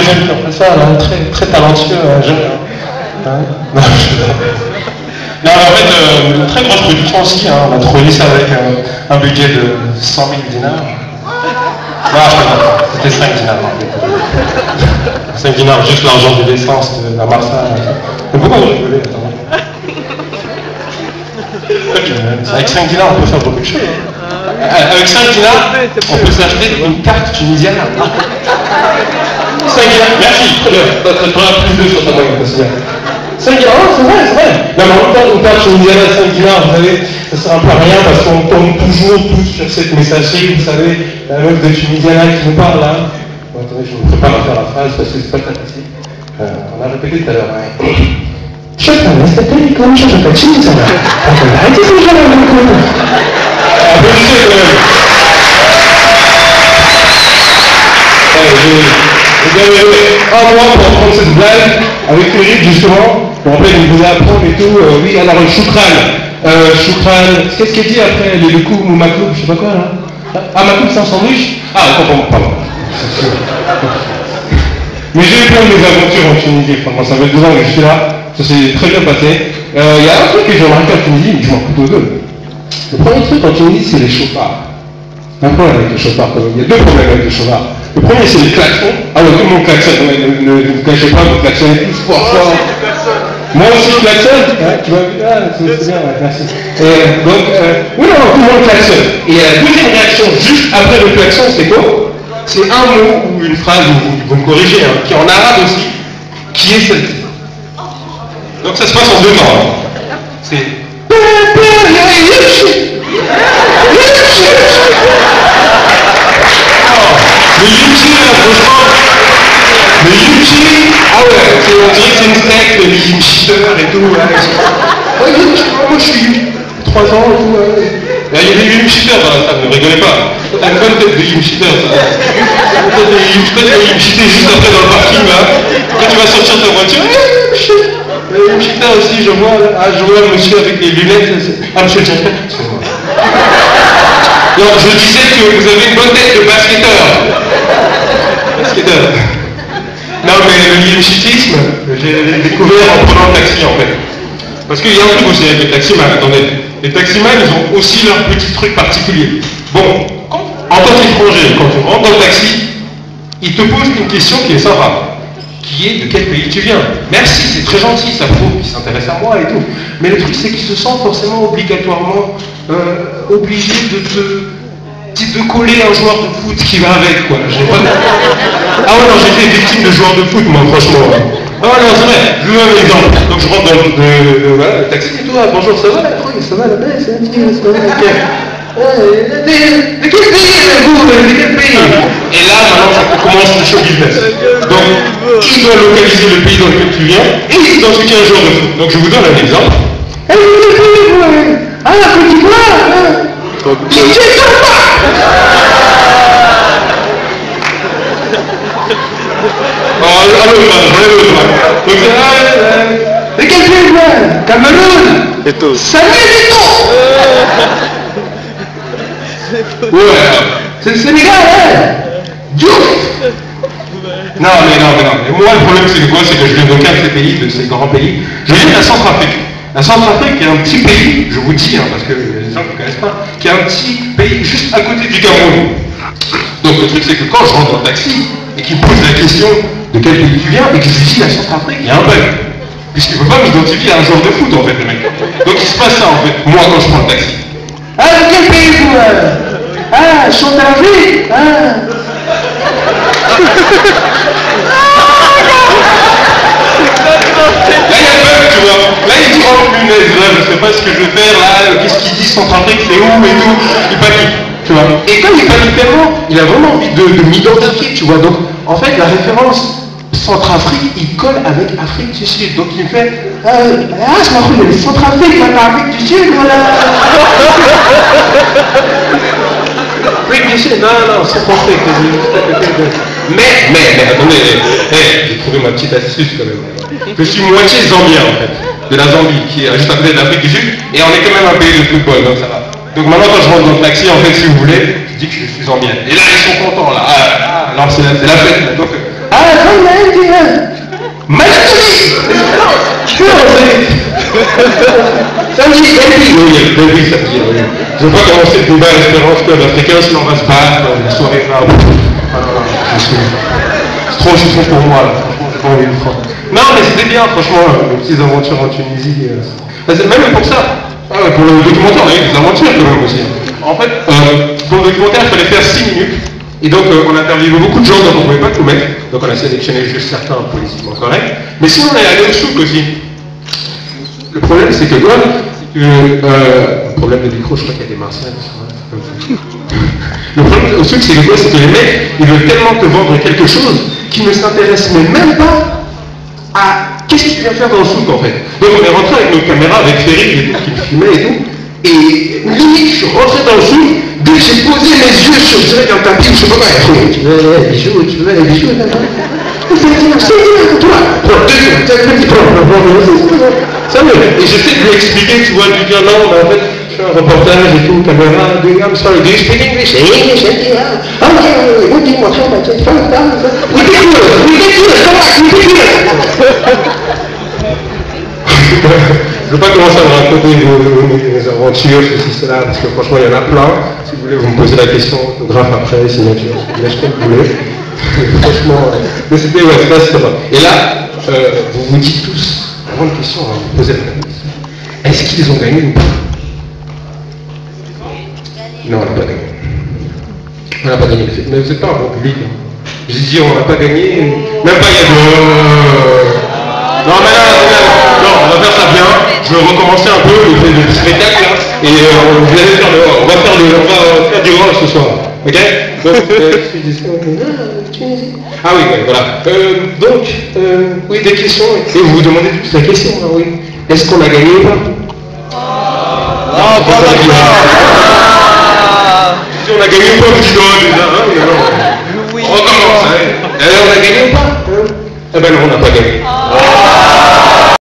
jeunes qui ont fait ça, là, très, très talentueux, jeune. Hein? Non, non, en fait, une très grosse production aussi, hein. On a trouvé ça avec un budget de 100 000 dinars. Non, c'était 5 dinars. 5 dinars, juste l'argent de l'essence de la Marsa. Mais pourquoi vous rigolez? Avec 5 dinars, on peut faire beaucoup de choses. Avec 5 dinars, on peut s'acheter une carte tunisienne. 5 dinars, merci, très bien. Tu auras plus de sur ta moyenne, c'est bien. 5 dinars, c'est vrai, c'est vrai. Non, mais en même temps, une carte tunisienne à 5 dinars, vous savez, ça sert un peu à rien parce qu'on tombe toujours tous sur cette messagerie, vous savez, la meuf de Tunisiana qui nous parle là. Bon, attendez, je me prépare à faire la phrase parce que c'est pas très facile. On a répété tout à l'heure. شكرا نستقبلكم شركة تونسنا وكالعادة جلالكم un mois pour apprendre cette blague avec Eric justement. Bon, après il vous apprendre et tout. Oui, alors le choukran. Qu'est-ce qu'il dit après le koum ou makloub, je sais pas quoi là. Ah, makloub c'est un sandwich. Ah, pardon. Mais j'ai eu plein de mes aventures en Tunisie, franchement, ça fait 2 ans que je suis là, ça s'est très bien passé. Il y a un truc que j'ai remarqué en Tunisie, mais je m'en fous aux deux. Le premier truc en Tunisie, c'est les chauffards. Un problème avec les chauffards, quand même. Il y a 2 problèmes avec les chauffards. Le premier, c'est les klaxons. Ah ouais, tout le monde klaxonne, ne vous cachez pas, vous klaxonnez tous fort. Moi aussi je klaxonne, tu vois, c'est bien, merci. Donc, oui, non, tout le monde klaxonne. Et la deuxième réaction, juste après le klaxon, c'est quoi? C'est un mot ou une phrase, vous me corrigez, hein, qui est en arabe aussi, qui est celle-ci. Donc ça se passe en 2 temps. Hein. C'est... Le Yuchi, là, franchement, le Yuchi, ah ouais, on dirait que c'est une secte, les Yuchiteurs et tout. Ouais, moi je suis 3 ans et tout. Il y a des Yuchiteurs dans la salle, ne rigolez pas. T'as une bonne tête de Yuchiteurs, ça. Peut-être des Yuchiteurs juste après dans le parking, là. Quand tu vas sortir de ta voiture, Yuchiteurs aussi, je vois un monsieur avec des lunettes. Ah, monsieur le directeur, excusez-moi. Donc, je disais que vous avez une bonne tête de basketteur. Non, mais le yuchitisme, j'ai découvert en prenant le taxi, en fait. Parce qu'il y a un truc aussi avec les taximans, attendez. Les taximans, ils ont aussi leurs petits trucs particuliers. Bon, en tant qu'étranger, quand tu rentres dans le taxi, ils te posent une question qui est sympa. Qui est de quel pays tu viens? Merci, c'est très gentil, ça prouve qu'ils s'intéressent à moi et tout. Mais le truc, c'est qu'ils se sentent forcément obligatoirement obligés de coller un joueur de foot qui va avec, quoi. Ah ouais, non, j'ai été victime de joueurs de foot, moi, franchement. Ah ouais, non, c'est vrai, je veux un exemple. Donc je rentre dans le taxi et tout, ah, bonjour, ça va? Oui, ça va, là, c'est un petit, ça va, ok. De quel pays êtes-vous? De quel pays? Et là, maintenant, ça commence le show business. Donc, il doit localiser le pays dans lequel tu viens et identifier un joueur de foot. Donc, je vous donne un exemple. Ah, de quel pays, vous? Ah, la Côte d'Ivoire? De quel pays, vous? Cameroun? Et tout. Samuel Eto'o. Ouais, c'est le Sénégal, hein? Diouf. Non, mais moi, le problème, c'est que quoi? C'est que je viens d'aucun de ces pays, de ces grands pays. Je viens de la Centrafrique. La Centrafrique est un petit pays, je vous dis, hein, parce que les gens ne connaissent pas, qui est un petit pays juste à côté du Cameroun. Donc le truc, c'est que quand je rentre dans le taxi et qu'il me pose la question de quel pays tu viens et que je lui dis la Centrafrique, il y a un bug. Puisqu'il ne peut pas m'identifier à un joueur de foot, en fait, le mec. Donc il se passe ça, en fait, moi, quand je prends le taxi. Ah, de quel pays vous? Ah, Centrafrique. Ah. Là, il y a peur, tu vois. Là, il dit, oh punaise, là, je sais pas ce que je vais faire, là, qu'est-ce qu'il dit, Centrafrique, c'est où et tout. Il panique, tu vois. Et comme il panique tellement, il a vraiment envie de m'identifier, tu vois. Donc, en fait, la référence Centrafrique, il colle avec Afrique du Sud. Donc, il me fait, je m'en fous, mais Centrafrique, Afrique du Sud, voilà. Afrique du Sud, non, Centrafrique, mais, attendez, j'ai trouvé ma petite astuce quand même. Je suis moitié zambien en fait, de la Zambie, qui est juste à côté de l'Afrique du Sud, et on est quand même un pays de football, donc ça va. Donc maintenant quand je rentre dans le taxi, en fait, si vous voulez, je dis que je suis zambien. Et là, ils sont contents, là. Alors c'est la fête. Donc, Samedi, oui, samedi. Je ne veux pas commencer le débat à l'Espérance Club africain, sinon on va se battre, la soirée là. C'est trop chiffon pour moi, là. Franchement, j'ai pas envie de le faire. Non, mais c'était bien, franchement, les petites aventures en Tunisie. Même pour ça. Pour le documentaire, on a eu des aventures quand même aussi. En fait, pour le documentaire, il fallait faire 6 minutes. Et donc, on a interviewé beaucoup de gens, donc on ne pouvait pas tout mettre. Donc, on a sélectionné juste certains politiquement corrects. Mais sinon, on est allé au souk aussi. Le problème, c'est que quoi problème de micro, je crois qu'il y a des Martiens. Le problème au souk, c'est que quoi? C'est que les mecs, ils veulent tellement te vendre quelque chose qu'ils ne s'intéressent même pas à qu'est-ce que tu viens faire dans le souk, en fait. Donc, on est rentré avec nos caméras, avec Ferry qui me filmait et tout. Et limite, je suis rentré dans le souk. Dès que j'ai posé mes yeux sur direct un tapis, je sais pas quoi, tu veux les bijoux, tu veux les bijoux, toi, prends 2 secondes, ça me. Et j'essaie de lui expliquer, tu vois, de lui dire non, mais en fait, je fais un reportage et tout, caméra, I'm sorry, do you speak English? English, yeah. Oh, yeah, what do you want? Ridiculous, Je ne veux pas commencer à me raconter mes aventures, ceci, cela, parce que franchement, il y en a plein. Si vous voulez, vous me posez la question, autographe après, signature, mais je comme vous voulez. Franchement, mais c'était, ouais, c'est pas. Et là, vous vous dites tous, la grande question, hein, vous posez la question, est-ce qu'ils ont gagné ou pas? Non, on n'a pas gagné. On n'a pas gagné, mais vous n'êtes pas un bon public. Hein. J'ai dit, on n'a pas gagné, même pas il y a de... Non, mais là, non, on va faire ça bien. Je vais recommencer un peu le spectacle là, et on va faire du rôle ce soir. Ok? Ah oui, voilà. Donc, oui, des questions. Et vous vous demandez tous la question, là, oui. Est-ce qu'on a gagné ou pas? Non, pas gagné. Si on a gagné ou pas, vous dites déjà. Oui. On recommence. On a gagné ou pas? Eh ben non, on n'a pas gagné.